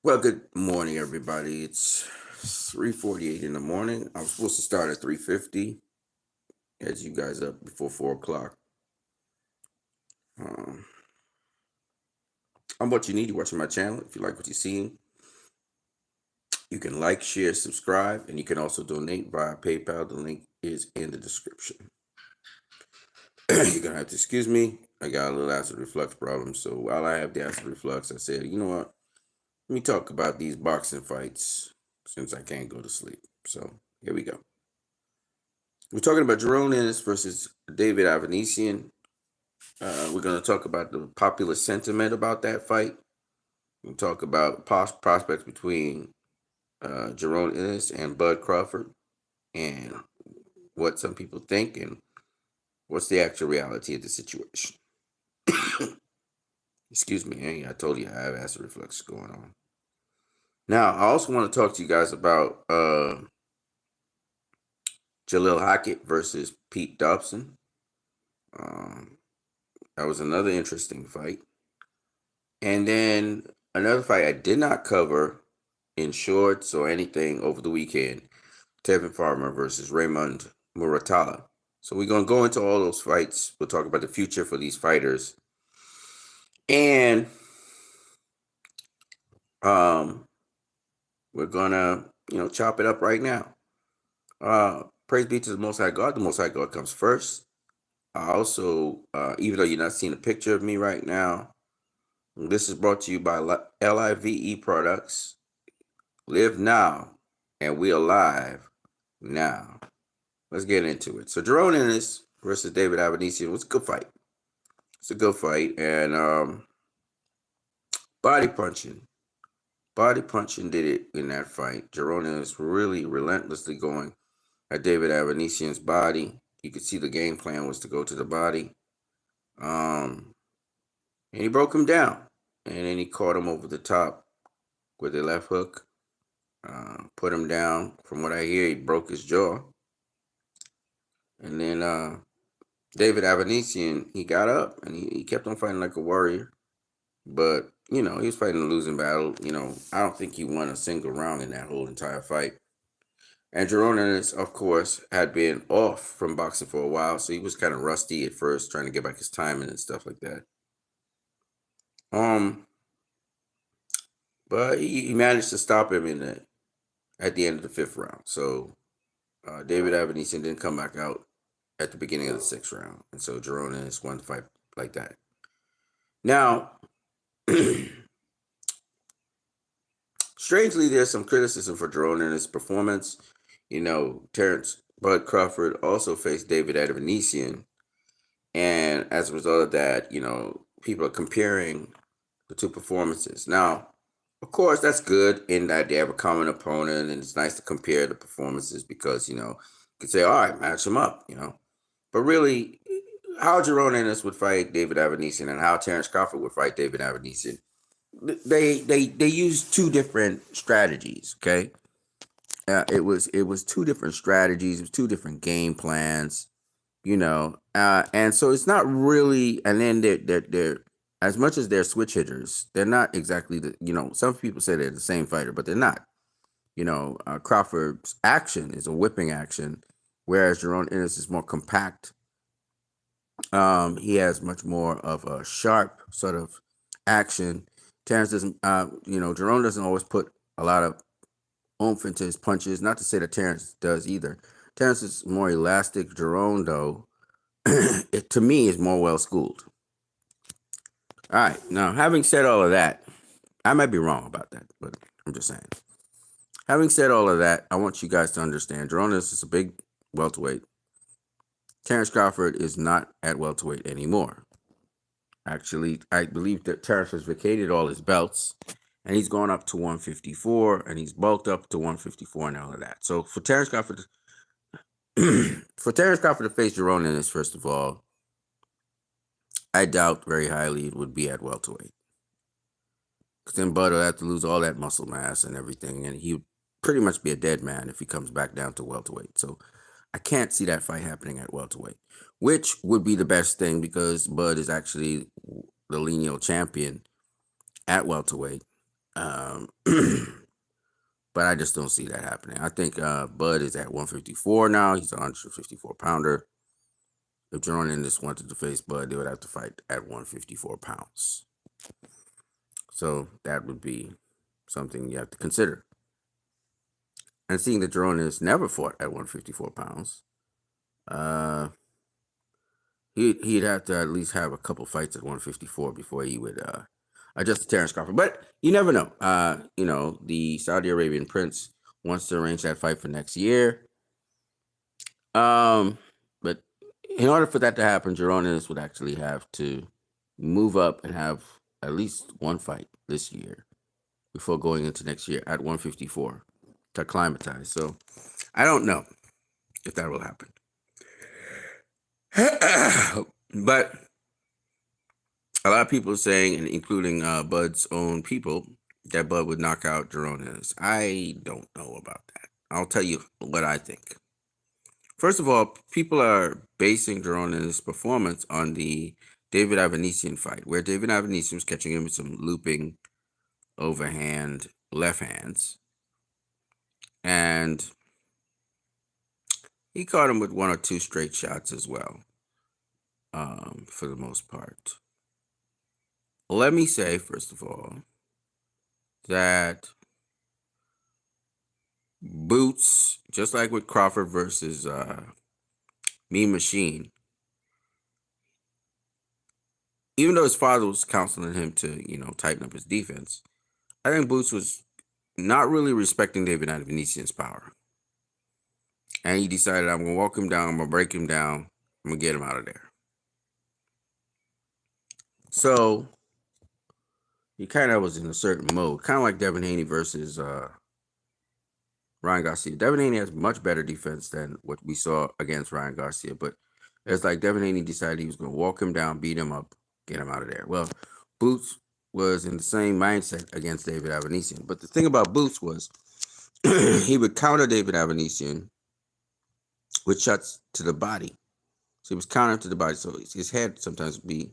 Well, good morning, everybody. It's 3:48 in the morning. I was supposed to start at 3:50. As you guys up before 4 o'clock. Um, I'm what you need. You're watching my channel. If you like what you're seeing, you can like, share, subscribe, and you can also donate via PayPal. The link is in the description. You're gonna have to excuse me. I got a little acid reflux problem. So while I have the acid reflux, I said, you know what? Let me talk about these boxing fights since I can't go to sleep. So here we go. We're talking about Jerome Ennis versus David Avanesyan. We're going to talk about the popular sentiment about that fight. We'll talk about prospects between Jerome Ennis and Bud Crawford and what some people think and what's the actual reality of the situation. Excuse me. Hey, I told you I have acid reflux going on. Now, I also want to talk to you guys about Jalil Hackett versus Pete Dobson. Um, that was another interesting fight. And then another fight I did not cover in shorts or anything over the weekend, Tevin Farmer versus Raymond Muratalla. So we're going to go into all those fights. We'll talk about the future for these fighters. And we're going to, chop it up right now. Praise be to the Most High God. The Most High God comes first. I also, even though you're not seeing a picture of me right now, this is brought to you by LIVE Products. Live now, and we alive now. Let's get into it. So Jerome Ennis versus David Avanesyan was a good fight. It's a good fight, and body punching. Body punching did it in that fight. Jerome Ennis really relentlessly going at David Avanesyan's body. You could see the game plan was to go to the body. And he broke him down. And then he caught him over the top with the left hook. Put him down. From what I hear, he broke his jaw. And then David Avanesyan, he got up and he kept on fighting like a warrior. But, he was fighting a losing battle. I don't think he won a single round in that whole entire fight. And Jerome Ennis, of course, had been off from boxing for a while, so he was kind of rusty at first, trying to get back his timing and stuff like that. But he managed to stop him at the end of the fifth round. So David Avanesyan didn't come back out at the beginning of the sixth round, and so Jerome Ennis won the fight like that. Now, strangely, there's some criticism for Jerome Ennis' performance. Terrence Bud Crawford also faced David Avanesyan, and as a result of that, people are comparing the two performances. Now, of course, that's good in that they have a common opponent, and it's nice to compare the performances because, you can say, all right, match them up, But really, how Jerome Ennis would fight David Avanesyan and how Terrence Crawford would fight David Avanesyan, they used two different strategies, okay? It was two different strategies, it was two different game plans, and so it's not really, and then they're as much as they're switch hitters, they're not exactly some people say they're the same fighter, but they're not. Crawford's action is a whipping action, whereas Jerome Ennis is more compact. He has much more of a sharp sort of action. Terrence doesn't, Jerome doesn't always put a lot of oomph into his punches. Not to say that Terrence does either. Terrence is more elastic. Jerome, though, to me, is more well schooled. All right. Now, having said all of that, I might be wrong about that, but I'm just saying. Having said all of that, I want you guys to understand Jerome is a big welterweight. Terrence Crawford is not at welterweight anymore. Actually, I believe that Terrence has vacated all his belts, and he's gone up to 154, and he's bulked up to 154 and all of that. So for Terrence Crawford, to face Jerome Ennis, first of all, I doubt very highly it would be at welterweight. Because then Bud will have to lose all that muscle mass and everything, and he would pretty much be a dead man if he comes back down to welterweight. So I can't see that fight happening at welterweight, which would be the best thing because Bud is actually the lineal champion at welterweight. But I just don't see that happening. I think Bud is at 154 now. He's a 154 pounder. If Jerome Ennis wanted to face Bud, they would have to fight at 154 pounds. So that would be something you have to consider. And seeing that Jerome Ennis never fought at 154 pounds, he'd have to at least have a couple fights at 154 before he would adjust to Terrence Crawford. But you never know. The Saudi Arabian prince wants to arrange that fight for next year. But in order for that to happen, Jerome Ennis would actually have to move up and have at least one fight this year before going into next year at 154 to acclimatize. So I don't know if that will happen. But a lot of people are saying, and including Bud's own people, that Bud would knock out Jerome Ennis. I don't know about that. I'll tell you what I think. First of all, people are basing Jerome Ennis' performance on the David Avanesyan fight, where David Avanesyan was catching him with some looping overhand left hands. And he caught him with one or two straight shots as well, for the most part. Let me say, first of all, that Boots, just like with Crawford versus Mean Machine, even though his father was counseling him to, tighten up his defense, I think Boots was not really respecting David Avanesyan's power. And he decided, I'm going to walk him down, I'm going to break him down, I'm going to get him out of there. So he kind of was in a certain mode, kind of like Devin Haney versus Ryan Garcia. Devin Haney has much better defense than what we saw against Ryan Garcia, but it's like Devin Haney decided he was going to walk him down, beat him up, get him out of there. Well, Boots was in the same mindset against David Avanesyan. But the thing about Boots was he would counter David Avanesyan with shots to the body. So he was countering to the body. So his head sometimes would be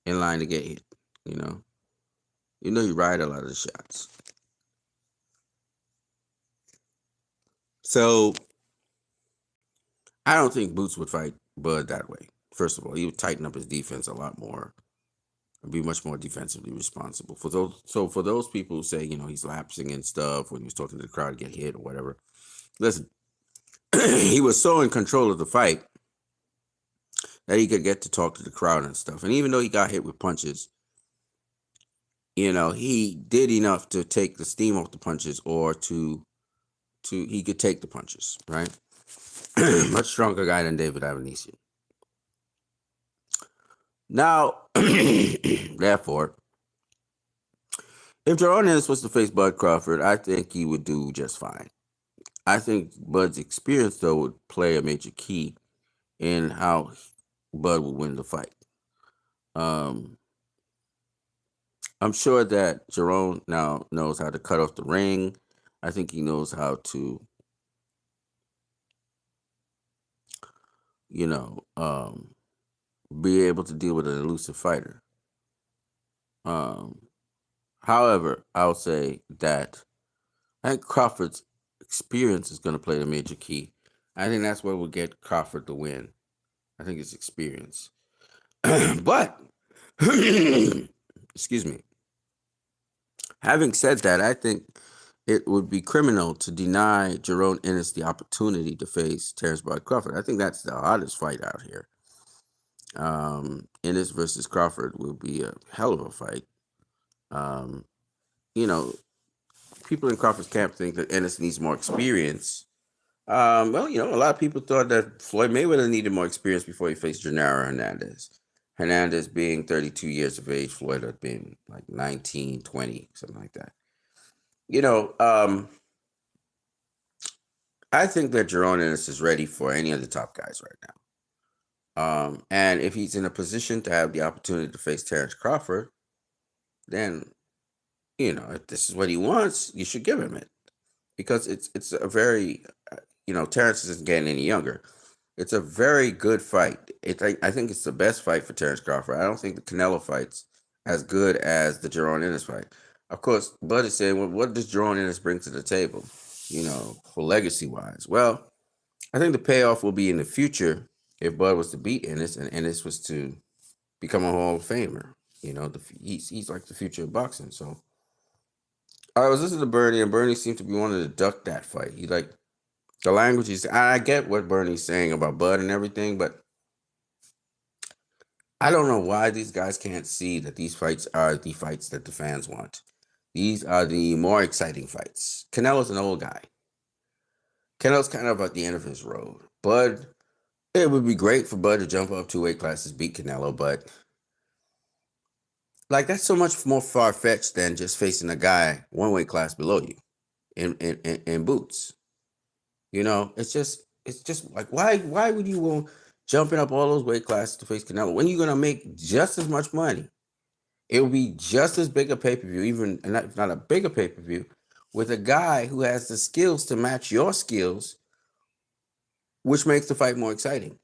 in line to get hit, you ride a lot of the shots. So I don't think Boots would fight Bud that way. First of all, he would tighten up his defense a lot more and be much more defensively responsible. For those people who say, he's lapsing and stuff when he was talking to the crowd to get hit or whatever, listen, he was so in control of the fight that he could get to talk to the crowd and stuff. And even though he got hit with punches, he did enough to take the steam off the punches, or he could take the punches, right? Much stronger guy than David Avanesyan. Now, therefore, if Jerome Ennis was to face Bud Crawford, I think he would do just fine. I think Bud's experience, though, would play a major key in how Bud would win the fight. I'm sure that Jerome now knows how to cut off the ring. I think he knows how to, be able to deal with an elusive fighter. However, I'll say that I think Crawford's experience is going to play the major key. I think that's what will get Crawford the win. I think it's experience. But, excuse me. Having said that, I think it would be criminal to deny Jerome Ennis the opportunity to face Terrence Bud Crawford. I think that's the hottest fight out here. Ennis versus Crawford will be a hell of a fight. People in Crawford's camp think that Ennis needs more experience. A lot of people thought that Floyd Mayweather needed more experience before he faced Gennaro Hernandez. Hernandez being 32 years of age, Floyd had been like 19, 20, something like that. I think that Jerome Ennis is ready for any of the top guys right now. And if he's in a position to have the opportunity to face Terrence Crawford, then, if this is what he wants, you should give him it. Because it's a very, Terrence isn't getting any younger. It's a very good fight. I think it's the best fight for Terrence Crawford. I don't think the Canelo fight's as good as the Jerome Ennis fight. Of course, Bud is saying, well, what does Jerome Ennis bring to the table, for legacy wise? Well, I think the payoff will be in the future if Bud was to beat Ennis and Ennis was to become a Hall of Famer. He's like the future of boxing. So I was listening to Bernie, and Bernie seemed to be wanting to duck that fight. He like the language is. I get what Bernie's saying about Bud and everything, but I don't know why these guys can't see that these fights are the fights that the fans want. These are the more exciting fights. Canelo's an old guy. Canelo's kind of at the end of his road. Bud, it would be great for Bud to jump up 2 weight classes, beat Canelo, but like that's so much more far fetched than just facing a guy 1 weight class below you in boots. It's just like why would you want jumping up all those weight classes to face Canelo when you're gonna make just as much money? It will be just as big a pay-per-view, even if not a bigger pay-per-view, with a guy who has the skills to match your skills, which makes the fight more exciting.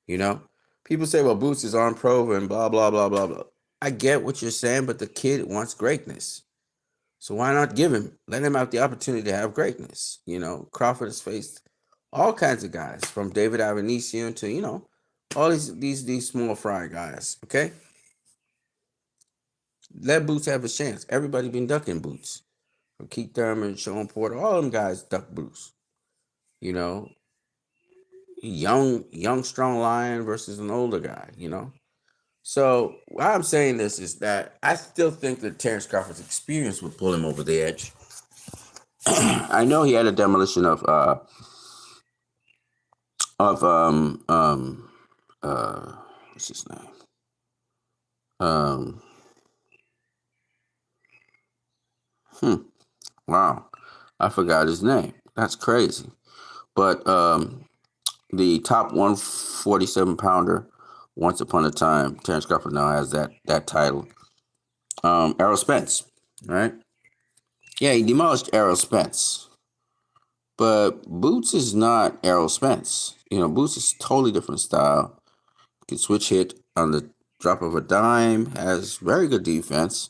People say, well, Boots is on pro and blah, blah, blah, blah, blah. I get what you're saying, but the kid wants greatness. So why not let him have the opportunity to have greatness? Crawford has faced all kinds of guys, from David Avanesyan to, all these small fry guys, okay? Let Boots have a chance. Everybody been ducking Boots. From Keith Thurman, Sean Porter, all them guys duck Boots. Young, strong lion versus an older guy, So why I'm saying this is that I still think that Terrence Crawford's experience would pull him over the edge. I know he had a demolition of what's his name? Wow, I forgot his name. That's crazy. But the top 147-pounder, once upon a time, Terrence Crawford now has that title. Errol Spence, right? Yeah, he demolished Errol Spence. But Boots is not Errol Spence. Boots is totally different style. Can switch hit on the drop of a dime, has very good defense.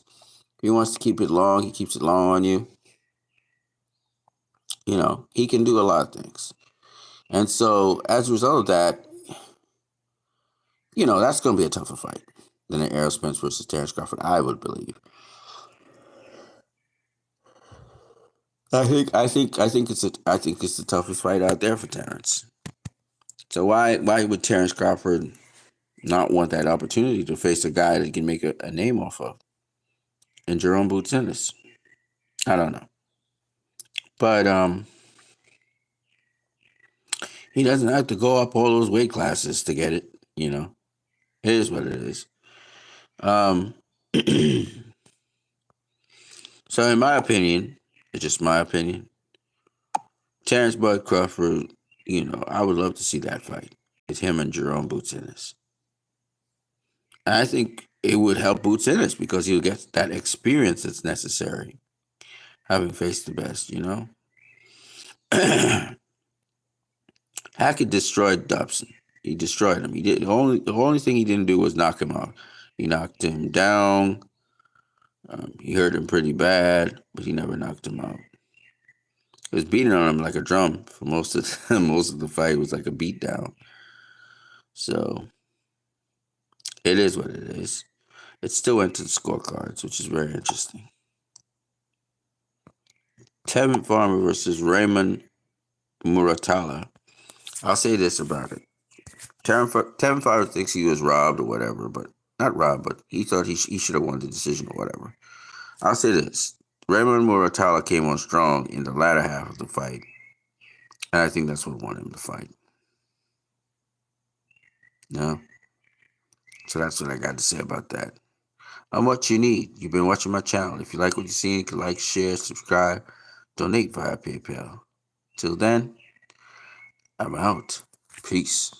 If he wants to keep it long, he keeps it long on you. He can do a lot of things. And so, as a result of that, that's going to be a tougher fight than an Errol Spence versus Terrence Crawford, I would believe. I think it's the toughest fight out there for Terrence. So why would Terrence Crawford not want that opportunity to face a guy that he can make a name off of? And Jerome Boots Ennis? I don't know. But he doesn't have to go up all those weight classes to get it, It is what it is. So in my opinion, it's just my opinion, Terrence Bud Crawford, I would love to see that fight. It's him and Jerome Boots Ennis. And I think it would help Boots Ennis because he'll get that experience that's necessary, having faced the best, Hackett destroyed Dobson. He destroyed him. He did the only thing he didn't do was knock him out. He knocked him down. He hurt him pretty bad, but he never knocked him out. He was beating on him like a drum for most of the fight. It was like a beatdown. So it is what it is. It still went to the scorecards, which is very interesting. Tevin Farmer versus Raymond Muratalla. I'll say this about it. Tevin Farmer thinks he was robbed or whatever, but not robbed, but he thought he should have won the decision or whatever. I'll say this. Raymond Muratalla came on strong in the latter half of the fight, and I think that's what won him the fight. So that's what I got to say about that. I'm what you need. You've been watching my channel. If you like what you see, you can like, share, subscribe, donate via PayPal. Till then, I'm out. Peace.